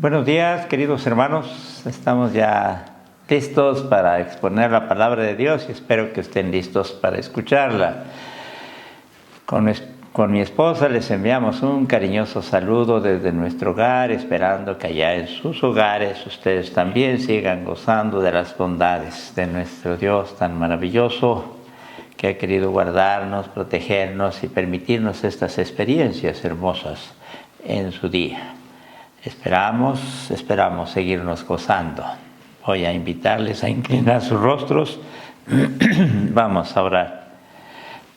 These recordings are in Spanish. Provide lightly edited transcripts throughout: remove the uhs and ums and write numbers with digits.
Buenos días, queridos hermanos. Estamos ya listos para exponer la palabra de Dios y espero que estén listos para escucharla. Con mi esposa les enviamos un cariñoso saludo desde nuestro hogar, esperando que allá en sus hogares ustedes también sigan gozando de las bondades de nuestro Dios tan maravilloso, que ha querido guardarnos, protegernos y permitirnos estas experiencias hermosas en su día. Esperamos seguirnos gozando. Voy a invitarles a inclinar sus rostros. Vamos a orar.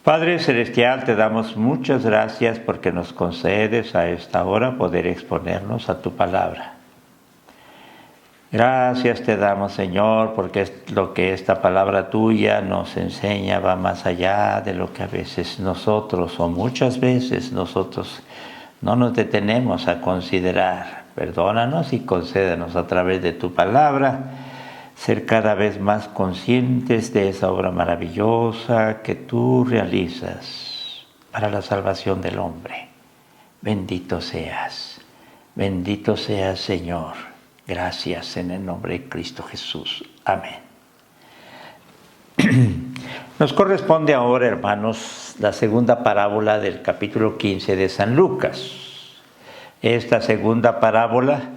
Padre Celestial, te damos muchas gracias porque nos concedes a esta hora poder exponernos a tu palabra. Gracias te damos, Señor, porque lo que esta palabra tuya nos enseña va más allá de lo que a veces nosotros, o muchas veces nosotros, no nos detenemos a considerar. Perdónanos y concédenos a través de tu palabra ser cada vez más conscientes de esa obra maravillosa que tú realizas para la salvación del hombre. Bendito seas, Señor. Gracias en el nombre de Cristo Jesús. Amén. Nos corresponde ahora, hermanos, la segunda parábola del capítulo 15 de San Lucas. Esta segunda parábola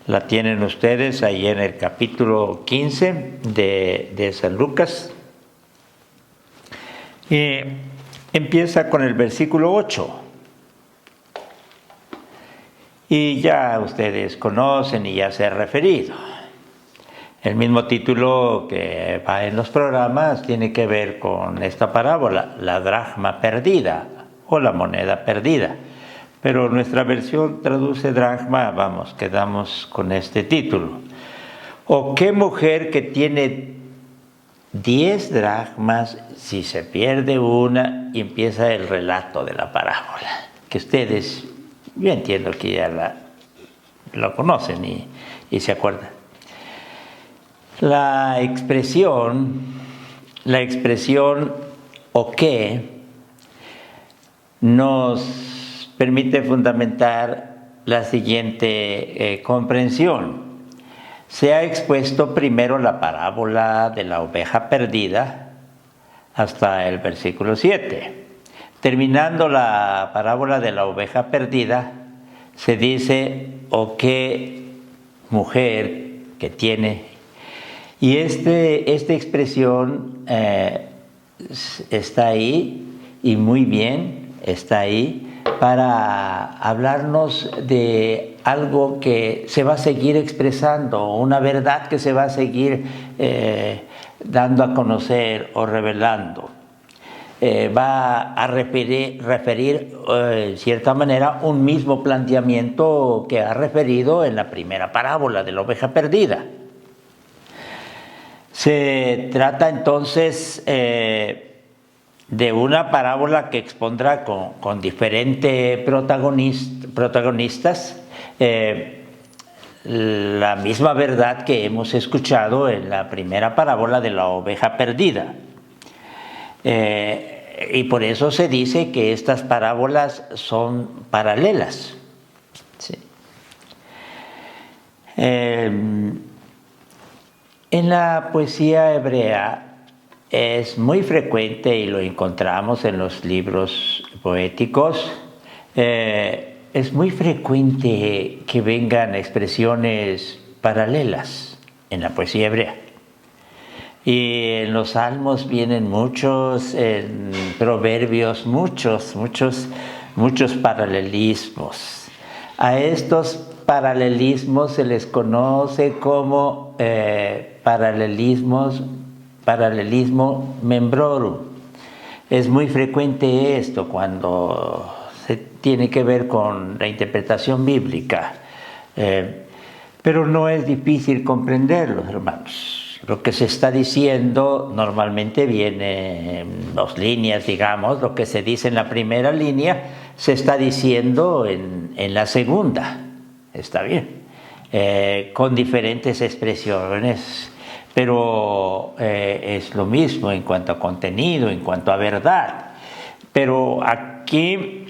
la tienen ustedes ahí en el capítulo 15 de San Lucas. Y empieza con el versículo 8. Y ya ustedes conocen y ya se ha referido. El mismo título que va en los programas tiene que ver con esta parábola, la dracma perdida o la moneda perdida. Pero nuestra versión traduce dracma, quedamos con este título. ¿O qué mujer que tiene 10 dracmas, si se pierde una, y empieza el relato de la parábola? Que ustedes, yo entiendo que ya lo conocen y se acuerdan. La expresión o qué nos permite fundamentar la siguiente comprensión. Se ha expuesto primero la parábola de la oveja perdida hasta el versículo 7. Terminando la parábola de la oveja perdida, se dice, o qué mujer que tiene. Y esta expresión está ahí, y muy bien está ahí, para hablarnos de algo que se va a seguir expresando, una verdad que se va a seguir dando a conocer o revelando. Va a referir en cierta manera un mismo planteamiento que ha referido en la primera parábola de la oveja perdida. Se trata entonces de una parábola que expondrá con diferentes protagonistas la misma verdad que hemos escuchado en la primera parábola de la oveja perdida. Y por eso se dice que estas parábolas son paralelas. Sí. En la poesía hebrea es muy frecuente, y lo encontramos en los libros poéticos, es muy frecuente que vengan expresiones paralelas en la poesía hebrea. Y en los salmos vienen muchos, en proverbios muchos paralelismos. A estos paralelismos se les conoce como paralelismo membrorum. Es muy frecuente esto cuando se tiene que ver con la interpretación bíblica, pero no es difícil comprenderlo, hermanos. Lo que se está diciendo normalmente viene en 2 líneas, digamos. Lo que se dice en la primera línea se está diciendo en la segunda. Está bien, con diferentes expresiones, pero es lo mismo en cuanto a contenido, en cuanto a verdad. Pero aquí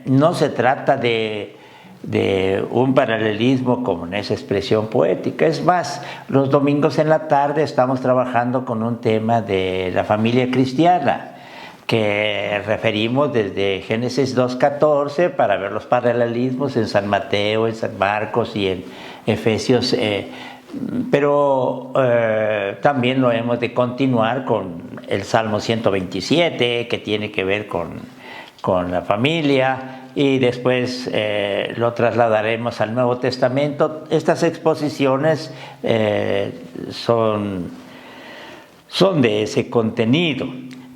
no se trata de de un paralelismo como en esa expresión poética. Es más, los domingos en la tarde estamos trabajando con un tema de la familia cristiana, que referimos desde Génesis 2:14 para ver los paralelismos en San Mateo, en San Marcos y en Efesios, pero también lo hemos de continuar con el Salmo 127, que tiene que ver con la familia, y después lo trasladaremos al Nuevo Testamento. Estas exposiciones son de ese contenido.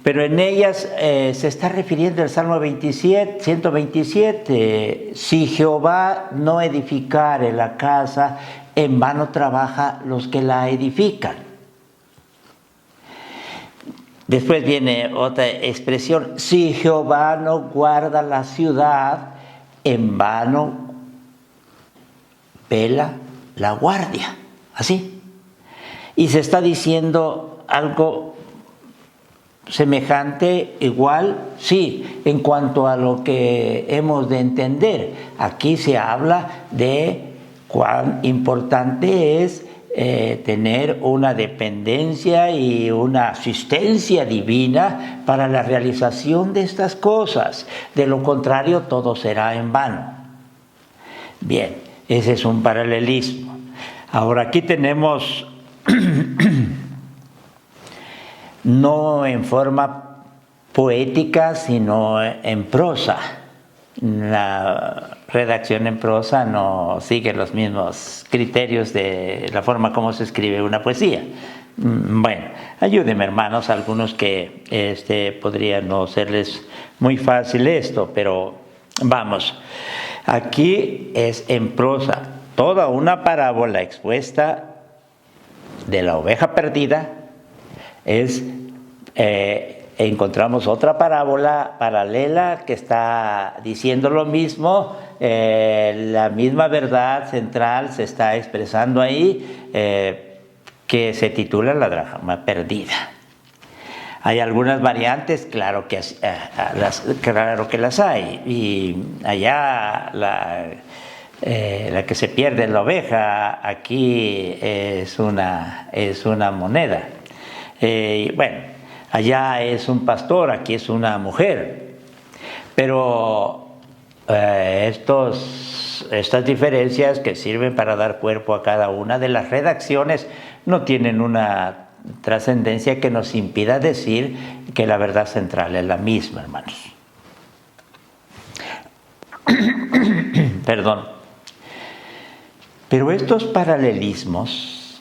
Pero en ellas se está refiriendo el Salmo 127, si Jehová no edificare la casa, en vano trabaja los que la edifican. Después viene otra expresión, si Jehová no guarda la ciudad, en vano vela la guardia. Así. Y se está diciendo algo semejante, igual, sí, en cuanto a lo que hemos de entender. Aquí se habla de cuán importante es tener una dependencia y una asistencia divina para la realización de estas cosas. De lo contrario, todo será en vano. Bien, ese es un paralelismo. Ahora, aquí tenemos no en forma poética, sino en prosa. La redacción en prosa no sigue los mismos criterios de la forma como se escribe una poesía. Bueno, ayúdenme, hermanos, algunos que podría no serles muy fácil esto, pero vamos. Aquí es en prosa toda una parábola expuesta de la oveja perdida. Encontramos otra parábola paralela que está diciendo lo mismo, la misma verdad central se está expresando ahí, que se titula La dracma perdida. Hay algunas variantes, claro que las hay, y allá la que se pierde en la oveja, aquí es una moneda. Bueno, allá es un pastor, aquí es una mujer, pero estas diferencias que sirven para dar cuerpo a cada una de las redacciones no tienen una trascendencia que nos impida decir que la verdad central es la misma, hermanos. Perdón. Pero estos paralelismos,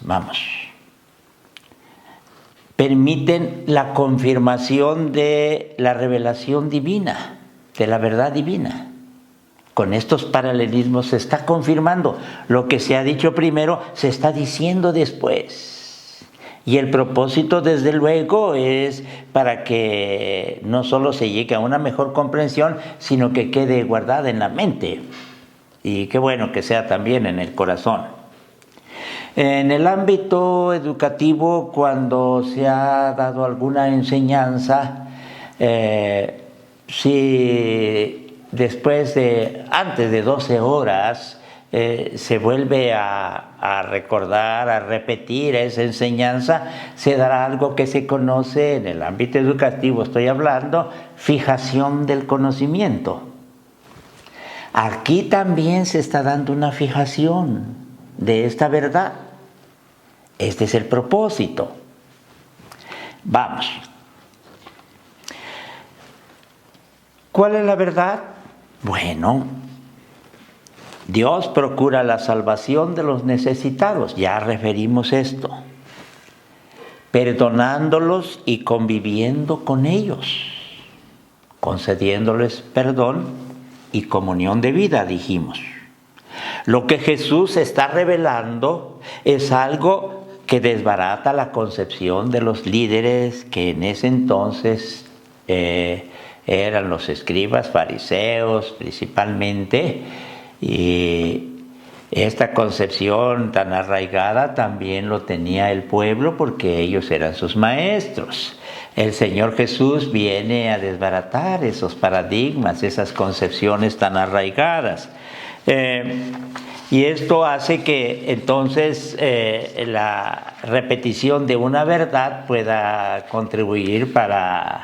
permiten la confirmación de la revelación divina, de la verdad divina. Con estos paralelismos se está confirmando lo que se ha dicho primero, se está diciendo después. Y el propósito, desde luego, es para que no solo se llegue a una mejor comprensión, sino que quede guardada en la mente. Y qué bueno que sea también en el corazón. En el ámbito educativo, cuando se ha dado alguna enseñanza, si antes de 12 horas, se vuelve a recordar, a repetir esa enseñanza, se dará algo que se conoce en el ámbito educativo, estoy hablando, fijación del conocimiento. Aquí también se está dando una fijación de esta verdad. Este es el propósito. Vamos. ¿Cuál es la verdad? Bueno, Dios procura la salvación de los necesitados, ya referimos esto, perdonándolos y conviviendo con ellos, concediéndoles perdón y comunión de vida, dijimos. Lo que Jesús está revelando es algo que desbarata la concepción de los líderes que en ese entonces eran los escribas, fariseos principalmente, y esta concepción tan arraigada también lo tenía el pueblo porque ellos eran sus maestros. El Señor Jesús viene a desbaratar esos paradigmas, esas concepciones tan arraigadas. Y esto hace que entonces la repetición de una verdad pueda contribuir para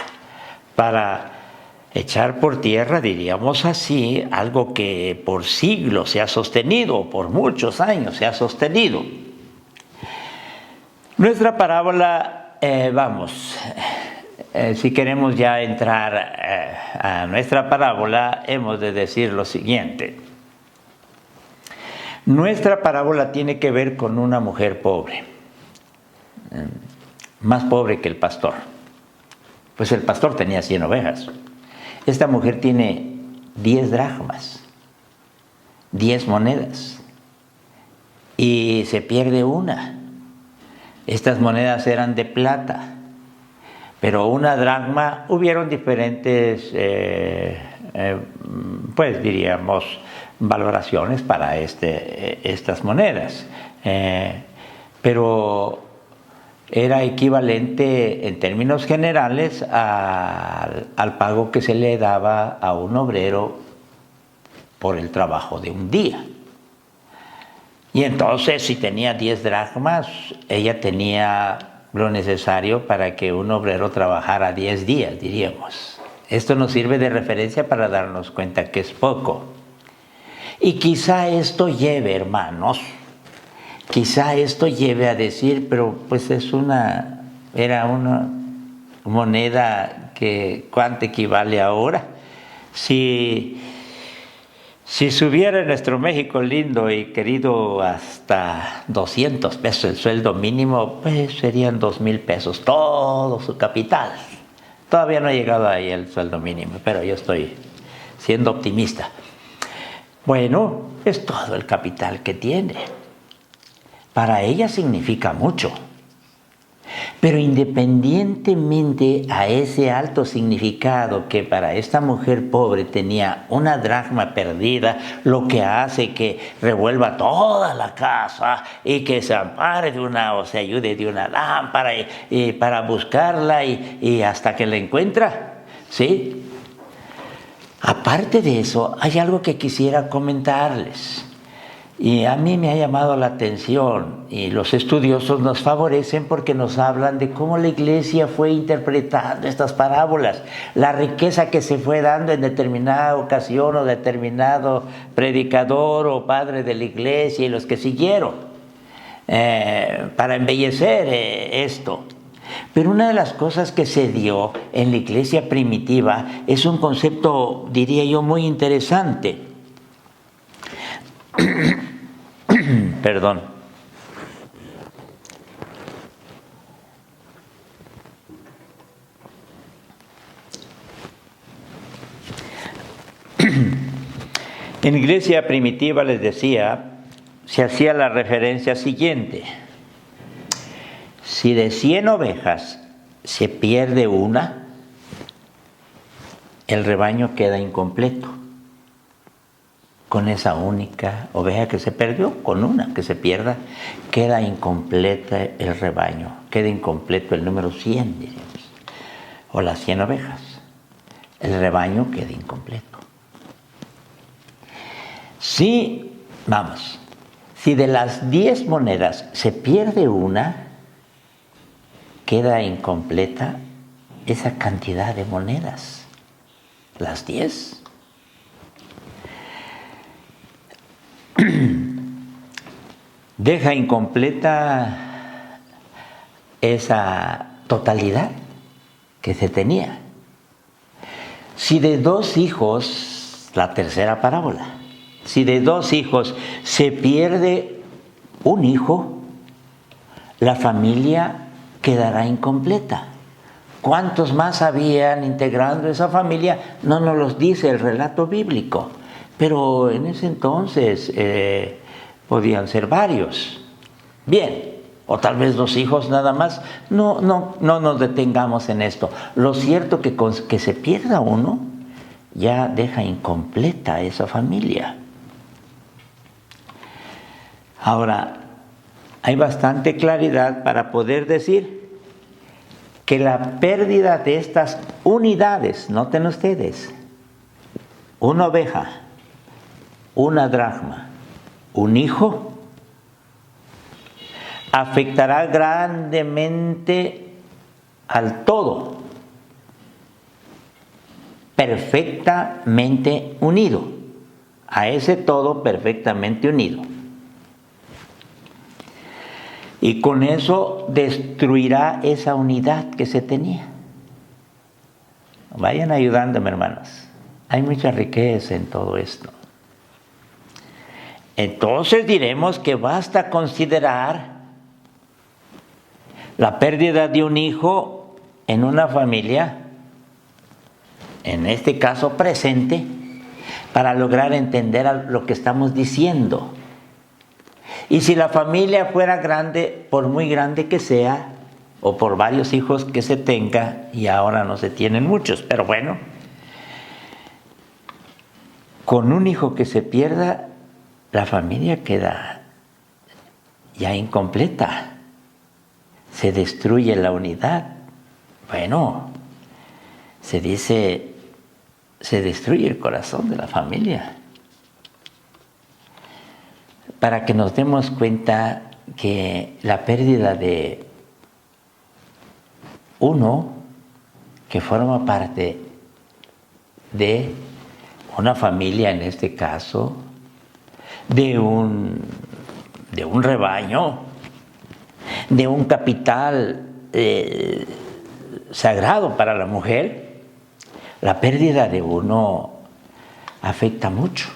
echar por tierra, diríamos así, algo que por siglos se ha sostenido, por muchos años se ha sostenido. Nuestra parábola, si queremos ya entrar a nuestra parábola, hemos de decir lo siguiente. Nuestra parábola tiene que ver con una mujer pobre, más pobre que el pastor. Pues el pastor tenía 100 ovejas. Esta mujer tiene 10 dracmas, 10 monedas, y se pierde una. Estas monedas eran de plata, pero una dracma, hubieron diferentes, pues diríamos, valoraciones para estas monedas, pero era equivalente en términos generales al pago que se le daba a un obrero por el trabajo de un día. Y entonces, si tenía 10 dracmas, ella tenía lo necesario para que un obrero trabajara 10 días, diríamos. Esto nos sirve de referencia para darnos cuenta que es poco. Y quizá esto lleve, hermanos, a decir, pero pues era una moneda que ¿cuánto equivale ahora? Si subiera en nuestro México lindo y querido hasta 200 pesos el sueldo mínimo, pues serían 2,000 pesos, todo su capital. Todavía no ha llegado ahí el sueldo mínimo, pero yo estoy siendo optimista. Bueno, es todo el capital que tiene. Para ella significa mucho. Pero independientemente a ese alto significado que para esta mujer pobre tenía una dracma perdida, lo que hace que revuelva toda la casa y que se ampare o se ayude de una lámpara y para buscarla y hasta que la encuentra, ¿sí? Aparte de eso, hay algo que quisiera comentarles. Y a mí me ha llamado la atención, y los estudiosos nos favorecen porque nos hablan de cómo la iglesia fue interpretando estas parábolas, la riqueza que se fue dando en determinada ocasión o determinado predicador o padre de la iglesia y los que siguieron para embellecer esto. Pero una de las cosas que se dio en la iglesia primitiva es un concepto, diría yo, muy interesante. Perdón. En la iglesia primitiva, les decía, se hacía la referencia siguiente. Si de 100 ovejas se pierde una, el rebaño queda incompleto. Con esa única oveja que se perdió, con una que se pierda, queda incompleta el rebaño, queda incompleto el número 100, diríamos, o las 100 ovejas. El rebaño queda incompleto. Si de las 10 monedas se pierde una, queda incompleta esa cantidad de monedas, las 10. Deja incompleta esa totalidad que se tenía. Si de 2 hijos, la tercera parábola, si de 2 hijos se pierde un hijo, la familia quedará incompleta. ¿Cuántos más habían integrando esa familia? No nos los dice el relato bíblico. Pero en ese entonces podían ser varios. Bien, o tal vez 2 hijos nada más. No nos detengamos en esto. Lo cierto que se pierda uno ya deja incompleta esa familia. Ahora, hay bastante claridad para poder decir que la pérdida de estas unidades, noten ustedes, una oveja una dracma, un hijo, afectará grandemente al todo, perfectamente unido, a ese todo perfectamente unido. Y con eso destruirá esa unidad que se tenía. Vayan ayudándome, hermanos. Hay mucha riqueza en todo esto. Entonces diremos que basta considerar la pérdida de un hijo en una familia, en este caso presente, para lograr entender lo que estamos diciendo. Y si la familia fuera grande, por muy grande que sea, o por varios hijos que se tenga, y ahora no se tienen muchos, pero bueno, con un hijo que se pierda, la familia queda ya incompleta, se destruye la unidad. Bueno, se dice, se destruye el corazón de la familia. Para que nos demos cuenta que la pérdida de uno que forma parte de una familia, en este caso, de un rebaño, de un capital sagrado para la mujer, la pérdida de uno afecta mucho.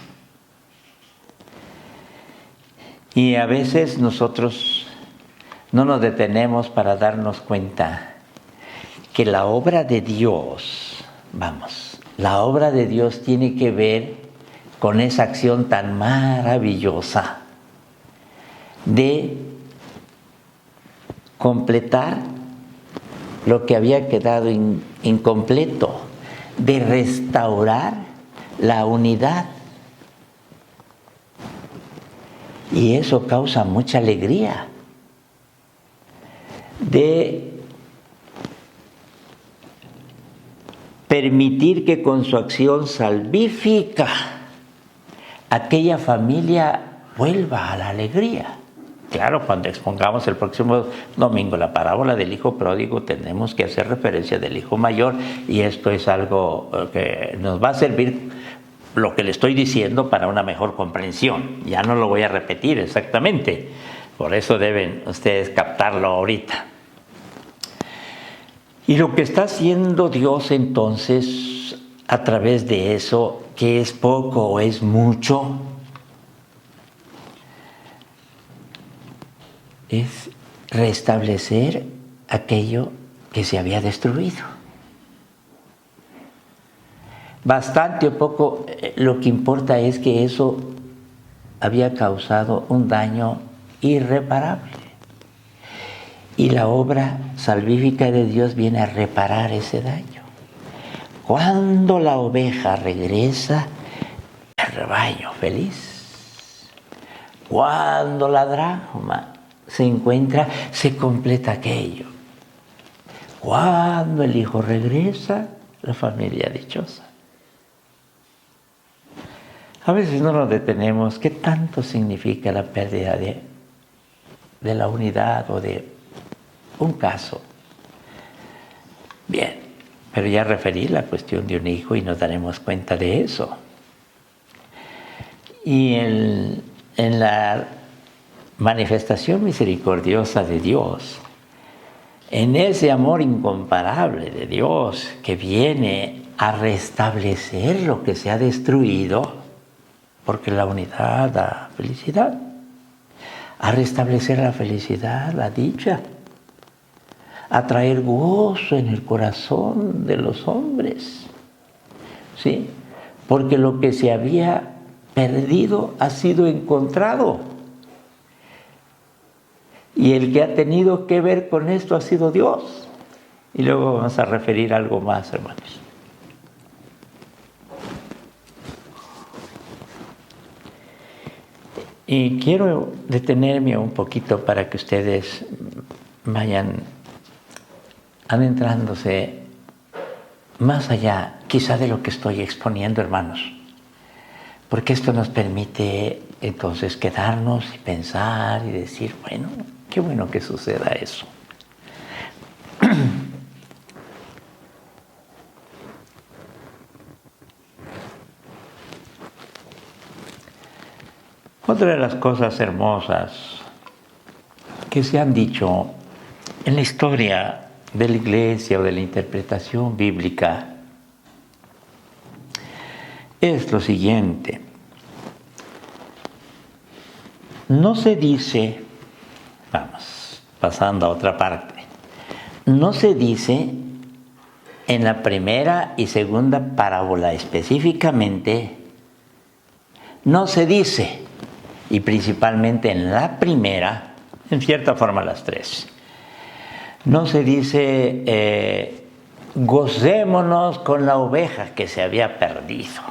Y a veces nosotros no nos detenemos para darnos cuenta que la obra de Dios, la obra de Dios tiene que ver con esa acción tan maravillosa de completar lo que había quedado incompleto, de restaurar la unidad. Y eso causa mucha alegría, de permitir que con su acción salvífica aquella familia vuelva a la alegría. Claro, cuando expongamos el próximo domingo la parábola del hijo pródigo, tenemos que hacer referencia del hijo mayor, y esto es algo que nos va a servir, lo que le estoy diciendo, para una mejor comprensión. Ya no lo voy a repetir exactamente, por eso deben ustedes captarlo ahorita. Y lo que está haciendo Dios entonces a través de eso, que es poco o es mucho, es restablecer aquello que se había destruido. Bastante o poco, lo que importa es que eso había causado un daño irreparable. Y la obra salvífica de Dios viene a reparar ese daño. Cuando la oveja regresa, el rebaño feliz. Cuando la dracma se encuentra, se completa aquello. Cuando el hijo regresa, la familia dichosa. A veces no nos detenemos. ¿Qué tanto significa la pérdida de la unidad o de un caso? Bien, pero ya referí la cuestión de un hijo y nos daremos cuenta de eso. Y en la manifestación misericordiosa de Dios, en ese amor incomparable de Dios que viene a restablecer lo que se ha destruido, porque la unidad da felicidad, a restablecer la felicidad, la dicha, a traer gozo en el corazón de los hombres, ¿sí? Porque lo que se había perdido ha sido encontrado. Y el que ha tenido que ver con esto ha sido Dios. Y luego vamos a referir algo más, hermanos. Y quiero detenerme un poquito para que ustedes vayan adentrándose más allá, quizá de lo que estoy exponiendo, hermanos. Porque esto nos permite entonces quedarnos y pensar y decir, bueno, qué bueno que suceda eso. Otra de las cosas hermosas que se han dicho en la historia de la iglesia o de la interpretación bíblica es lo siguiente. No se dice, vamos, pasando a otra parte, no se dice en la primera y segunda parábola específicamente, no se dice, y principalmente en la primera, en cierta forma las tres, no se dice gocémonos con la oveja que se había perdido.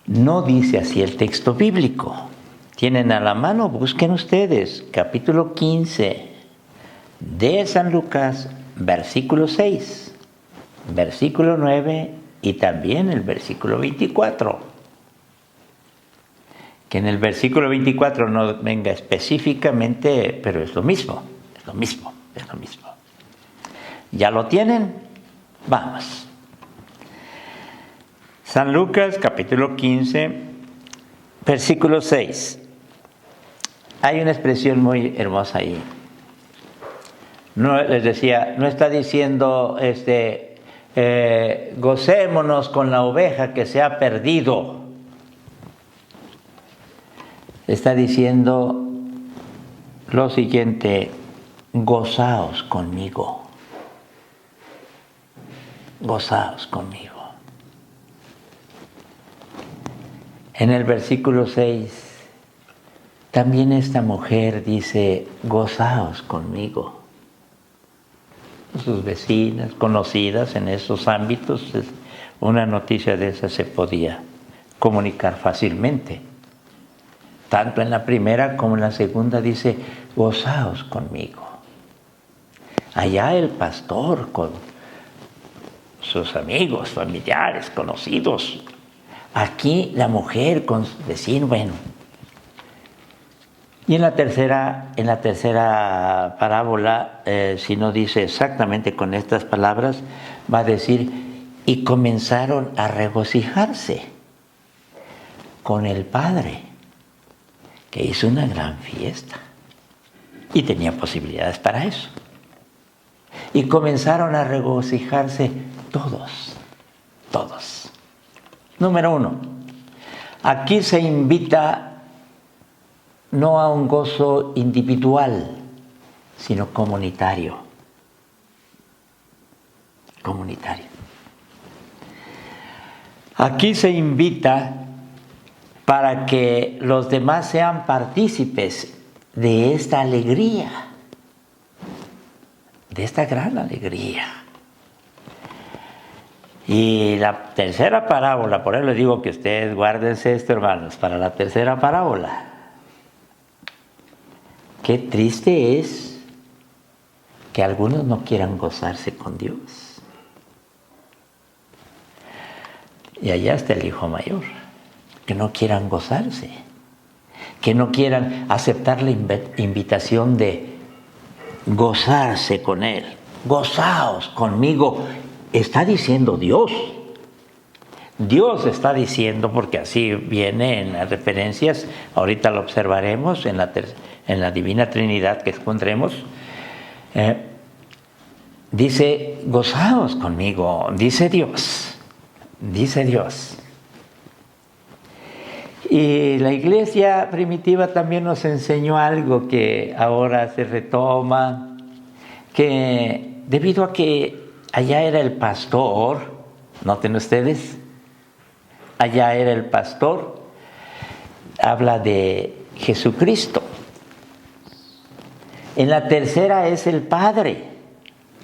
No dice así el texto bíblico. Tienen a la mano, busquen ustedes, capítulo 15 de San Lucas, versículo 6, versículo 9 y también el versículo 24. Que en el versículo 24 no venga específicamente, pero es lo mismo, es lo mismo, es lo mismo. ¿Ya lo tienen? Vamos. San Lucas, capítulo 15, versículo 6. Hay una expresión muy hermosa ahí. No, les decía, no está diciendo gocémonos con la oveja que se ha perdido. Está diciendo lo siguiente: gozaos conmigo. Gozaos conmigo. En el versículo 6, también esta mujer dice, gozaos conmigo. Sus vecinas, conocidas en esos ámbitos, una noticia de esa se podía comunicar fácilmente. Tanto en la primera como en la segunda dice, gozaos conmigo. Allá el pastor con sus amigos, familiares, conocidos. Aquí la mujer con su vecino, bueno. Y en la tercera parábola, si no dice exactamente con estas palabras, va a decir, y comenzaron a regocijarse con el padre, que hizo una gran fiesta y tenía posibilidades para eso. Y comenzaron a regocijarse todos. Número 1, aquí se invita no a un gozo individual, sino comunitario. Aquí se invita para que los demás sean partícipes de esta alegría, de esta gran alegría. Y la tercera parábola, por eso les digo que ustedes guárdense esto, hermanos, para la tercera parábola. Qué triste es que algunos no quieran gozarse con Dios. Y allá está el hijo mayor, que no quieran gozarse, que no quieran aceptar la invitación de gozarse con Él. Gozaos conmigo. Está diciendo Dios. Dios está diciendo, porque así viene en las referencias, ahorita lo observaremos en la Divina Trinidad que encontremos. Dice, gozaos conmigo, dice Dios. Y la iglesia primitiva también nos enseñó algo que ahora se retoma, que debido a que allá era el pastor, noten ustedes, allá era el pastor, habla de Jesucristo. En la tercera es el Padre,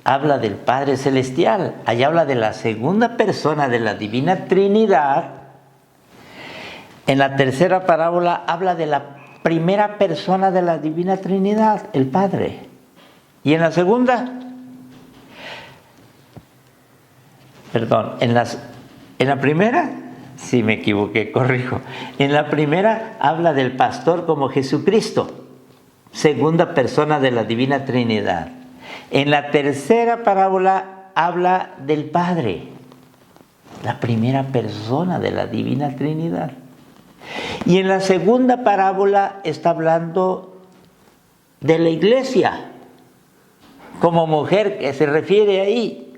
habla del Padre Celestial. Allá habla de la segunda persona de la Divina Trinidad. En la tercera parábola habla de la primera persona de la Divina Trinidad, el Padre. Y en la segunda, En la primera, si me equivoqué, corrijo. En la primera habla del pastor como Jesucristo, segunda persona de la Divina Trinidad. En la tercera parábola habla del Padre, la primera persona de la Divina Trinidad. Y en la segunda parábola está hablando de la iglesia, como mujer que se refiere ahí.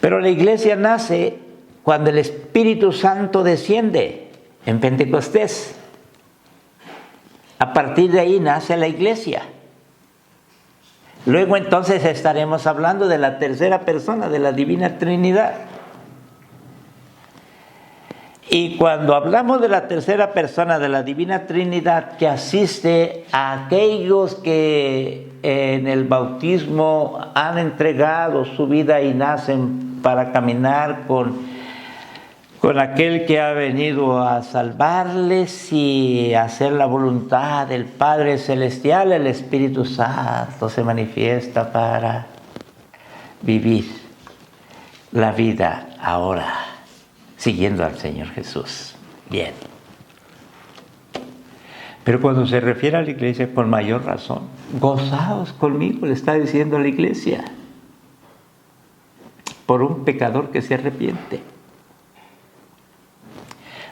Pero la iglesia nace cuando el Espíritu Santo desciende en Pentecostés. A partir de ahí nace la iglesia. Luego entonces estaremos hablando de la tercera persona de la Divina Trinidad. Y cuando hablamos de la tercera persona de la Divina Trinidad, que asiste a aquellos que en el bautismo han entregado su vida y nacen para caminar con aquel que ha venido a salvarles y hacer la voluntad del Padre Celestial, el Espíritu Santo se manifiesta para vivir la vida ahora, siguiendo al Señor Jesús. Bien. Pero cuando se refiere a la iglesia, con mayor razón, gozaos conmigo, le está diciendo a la iglesia, por un pecador que se arrepiente.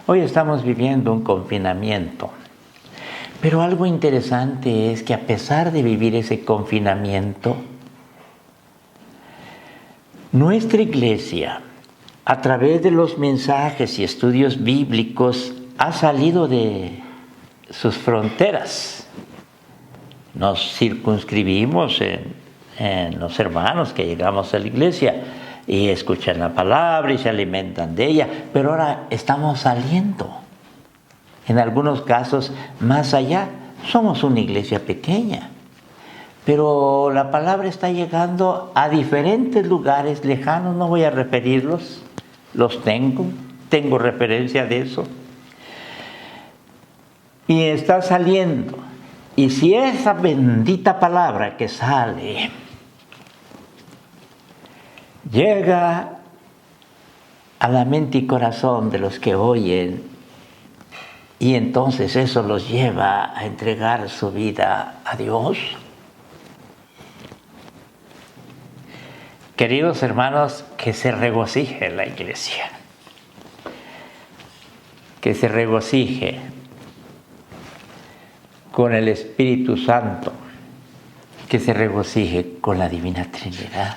Hoy estamos viviendo un confinamiento, pero algo interesante es que a pesar de vivir ese confinamiento, nuestra iglesia, a través de los mensajes y estudios bíblicos, ha salido de sus fronteras. Nos circunscribimos en los hermanos que llegamos a la iglesia y escuchan la palabra y se alimentan de ella, pero ahora estamos saliendo, en algunos casos, más allá. Somos una iglesia pequeña, pero la palabra está llegando a diferentes lugares lejanos, no voy a referirlos, los tengo referencia de eso, y está saliendo. Y si esa bendita palabra que sale llega a la mente y corazón de los que oyen, y entonces eso los lleva a entregar su vida a Dios. Queridos hermanos, que se regocije la iglesia, que se regocije con el Espíritu Santo, que se regocije con la Divina Trinidad.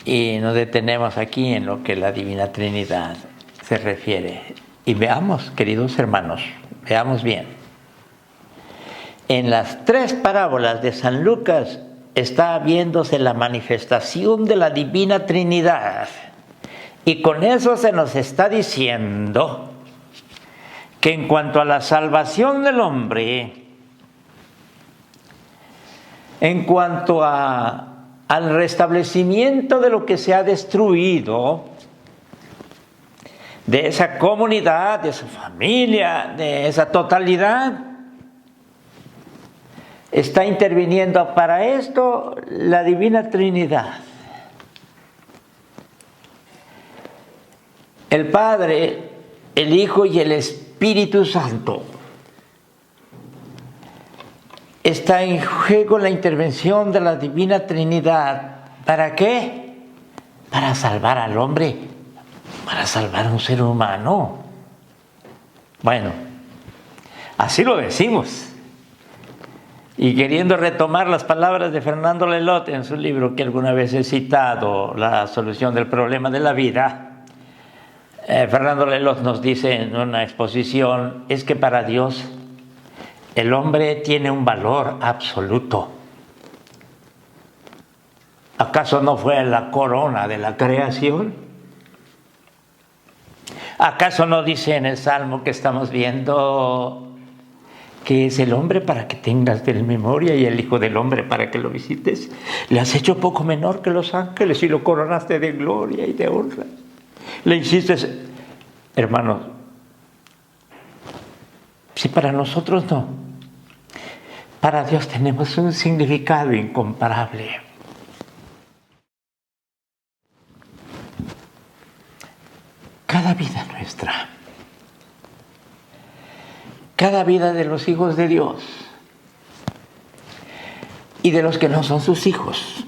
Y nos detenemos aquí en lo que la Divina Trinidad se refiere. Y veamos, queridos hermanos, veamos bien. En las tres parábolas de San Lucas está viéndose la manifestación de la Divina Trinidad. Y con eso se nos está diciendo que en cuanto a la salvación del hombre, en cuanto al restablecimiento de lo que se ha destruido, de esa comunidad, de esa familia, de esa totalidad, está interviniendo para esto la Divina Trinidad. El Padre, el Hijo y el Espíritu Santo. Está en juego la intervención de la Divina Trinidad. ¿Para qué? Para salvar al hombre, para salvar a un ser humano. Bueno, así lo decimos. Y queriendo retomar las palabras de Fernando Lelot en su libro que alguna vez he citado, La solución del problema de la vida, Fernando Lelot nos dice en una exposición, es que para Dios el hombre tiene un valor absoluto. ¿Acaso no fue la corona de la creación? ¿Acaso no dice en el Salmo que estamos viendo que es el hombre para que tengas de memoria y el Hijo del Hombre para que lo visites? Le has hecho poco menor que los ángeles y lo coronaste de gloria y de honra. Le insistes, hermanos, si para nosotros no, Para Dios tenemos un significado incomparable. Cada vida nuestra, cada vida de los hijos de Dios y de los que no son sus hijos,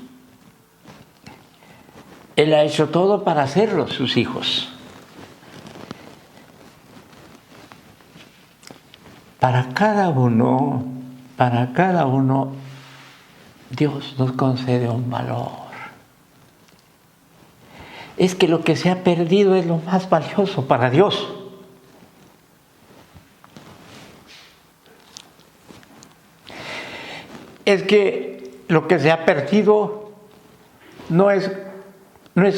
Él ha hecho todo para hacerlos sus hijos. Para cada uno, Dios nos concede un valor. Es que lo que se ha perdido es lo más valioso para Dios. Es que lo que se ha perdido no es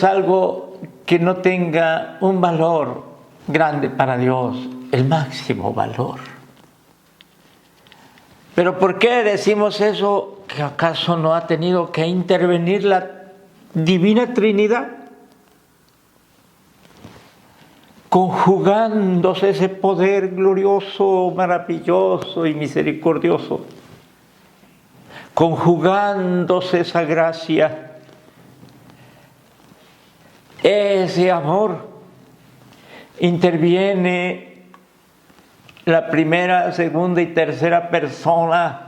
algo que no tenga un valor grande para Dios, el máximo valor. Pero ¿por qué decimos eso? ¿Que acaso no ha tenido que intervenir la Divina Trinidad? Conjugándose ese poder glorioso, maravilloso y misericordioso, conjugándose esa gracia, ese amor, interviene la primera, segunda y tercera persona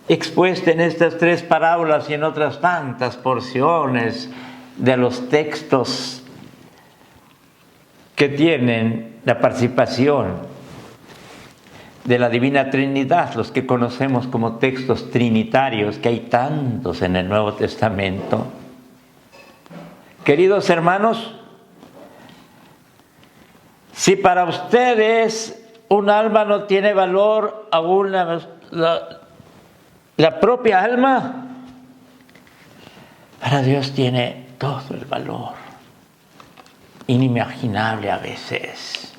expuesta en estas tres parábolas y en otras tantas porciones de los textos que tienen la participación de la Divina Trinidad, los que conocemos como textos trinitarios, que hay tantos en el Nuevo Testamento. Queridos hermanos, si para ustedes un alma no tiene valor, aún la propia alma, para Dios tiene todo el valor. Inimaginable a veces.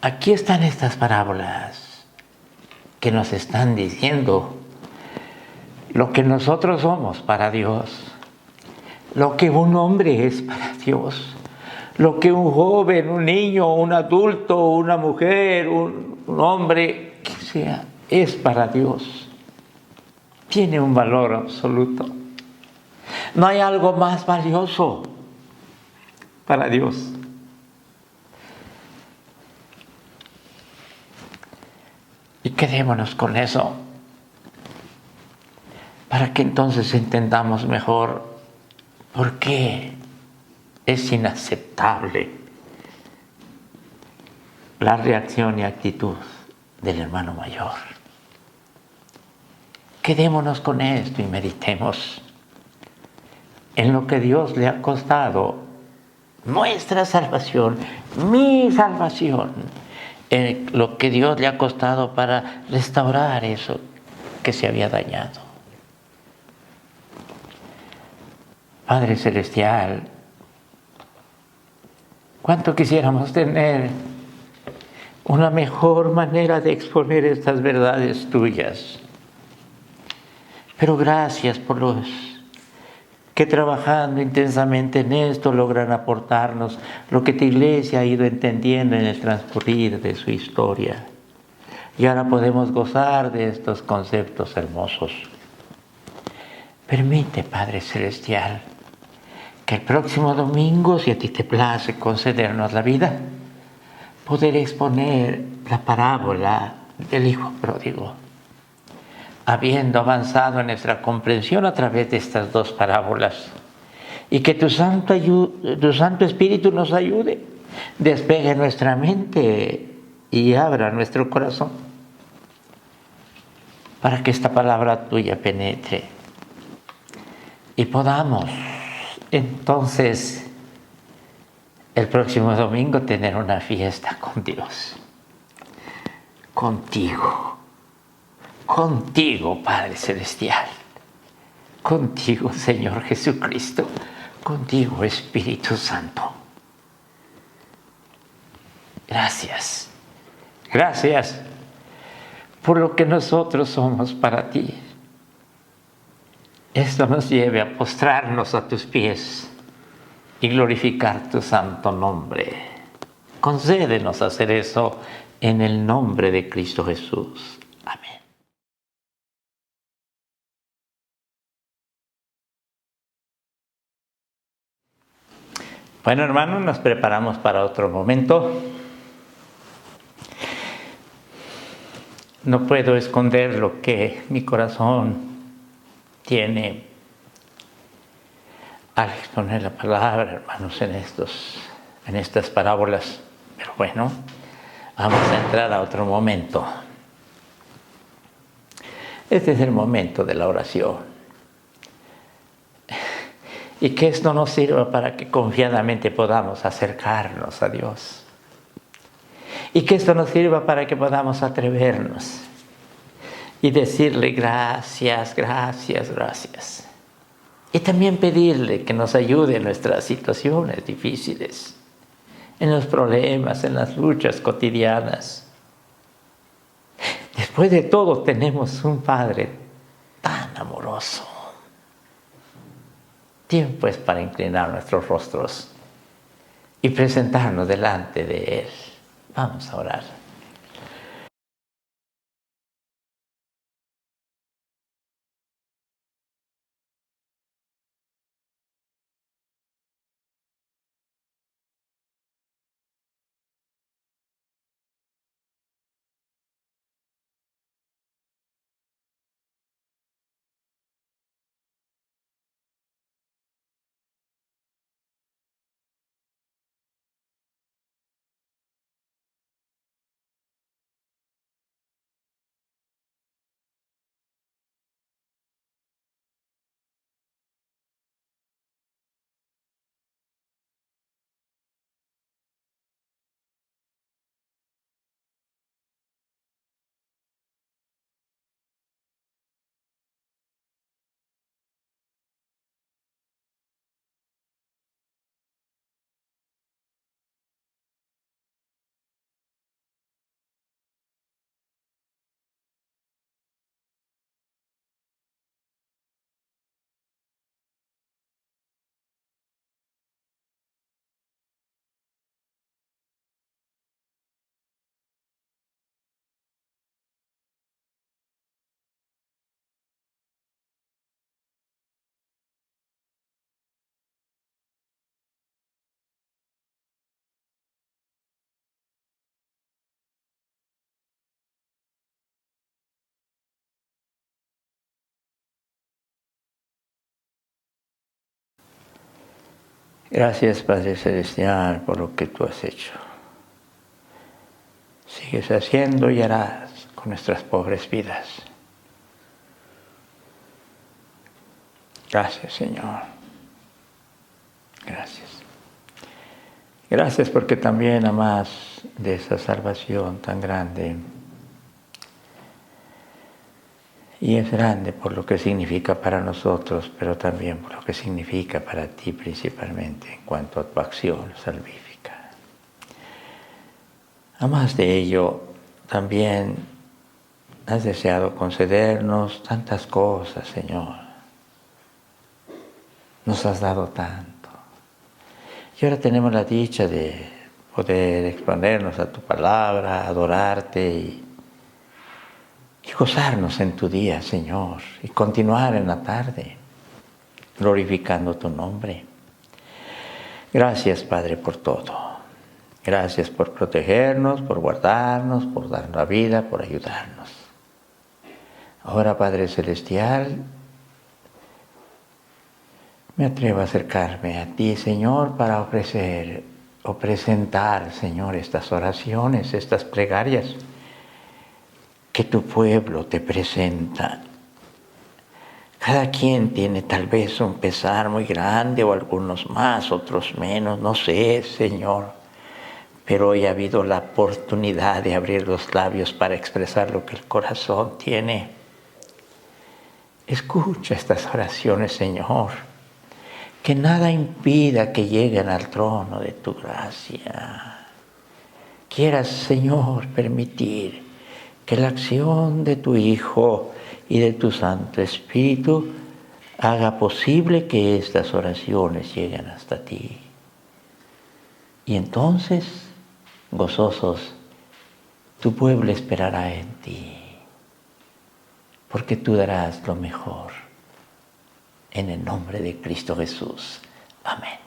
Aquí están estas parábolas que nos están diciendo lo que nosotros somos para Dios, lo que un hombre es para Dios, lo que un joven, un niño, un adulto, una mujer, un hombre, que sea, es para Dios. Tiene un valor absoluto. No hay algo más valioso para Dios. Y quedémonos con eso, para que entonces entendamos mejor por qué es inaceptable la reacción y actitud del hermano mayor. Quedémonos con esto y meditemos en lo que Dios le ha costado nuestra salvación, mi salvación, en lo que Dios le ha costado para restaurar eso que se había dañado. Padre Celestial, cuánto quisiéramos tener una mejor manera de exponer estas verdades tuyas. Pero gracias por los que trabajando intensamente en esto logran aportarnos lo que tu iglesia ha ido entendiendo en el transcurrir de su historia. Y ahora podemos gozar de estos conceptos hermosos. Permite, Padre Celestial, que el próximo domingo, si a ti te place concedernos la vida, poder exponer la parábola del Hijo Pródigo, habiendo avanzado en nuestra comprensión a través de estas dos parábolas, y que tu Santo Espíritu nos ayude, despegue nuestra mente y abra nuestro corazón, para que esta palabra tuya penetre y podamos entonces el próximo domingo tener una fiesta con Dios, contigo, Padre Celestial, contigo, Señor Jesucristo, contigo, Espíritu Santo. Gracias por lo que nosotros somos para ti. Esto nos lleve a postrarnos a tus pies y glorificar tu santo nombre. Concédenos hacer eso en el nombre de Cristo Jesús. Amén. Bueno, hermanos, nos preparamos para otro momento. No puedo esconder lo que mi corazón tiene al exponer la palabra, hermanos, en estas parábolas. Pero bueno, vamos a entrar a otro momento. Este es el momento de la oración. Y que esto nos sirva para que confiadamente podamos acercarnos a Dios. Y que esto nos sirva para que podamos atrevernos y decirle gracias, gracias, gracias. Y también pedirle que nos ayude en nuestras situaciones difíciles, en los problemas, en las luchas cotidianas. Después de todo, tenemos un Padre tan amoroso. Tiempo es para inclinar nuestros rostros y presentarnos delante de Él. Vamos a orar. Gracias, Padre Celestial, por lo que tú has hecho. Sigues haciendo y harás con nuestras pobres vidas. Gracias, Señor. Gracias. Gracias porque también, además de esa salvación tan grande, y es grande por lo que significa para nosotros, pero también por lo que significa para ti principalmente en cuanto a tu acción salvífica. Además de ello, también has deseado concedernos tantas cosas, Señor. Nos has dado tanto. Y ahora tenemos la dicha de poder exponernos a tu palabra, adorarte y gozarnos en tu día, Señor, y continuar en la tarde, glorificando tu nombre. Gracias, Padre, por todo. Gracias por protegernos, por guardarnos, por darnos la vida, por ayudarnos. Ahora, Padre Celestial, me atrevo a acercarme a ti, Señor, para ofrecer o presentar, Señor, estas oraciones, estas plegarias que tu pueblo te presenta. Cada quien tiene tal vez un pesar muy grande, o algunos más, otros menos, no sé, Señor. Pero hoy ha habido la oportunidad de abrir los labios para expresar lo que el corazón tiene. Escucha estas oraciones, Señor. Que nada impida que lleguen al trono de tu gracia. Quieras, Señor, permitir que la acción de tu Hijo y de tu Santo Espíritu haga posible que estas oraciones lleguen hasta ti. Y entonces, gozosos, Tu pueblo esperará en ti, porque tú darás lo mejor. En el nombre de Cristo Jesús. Amén.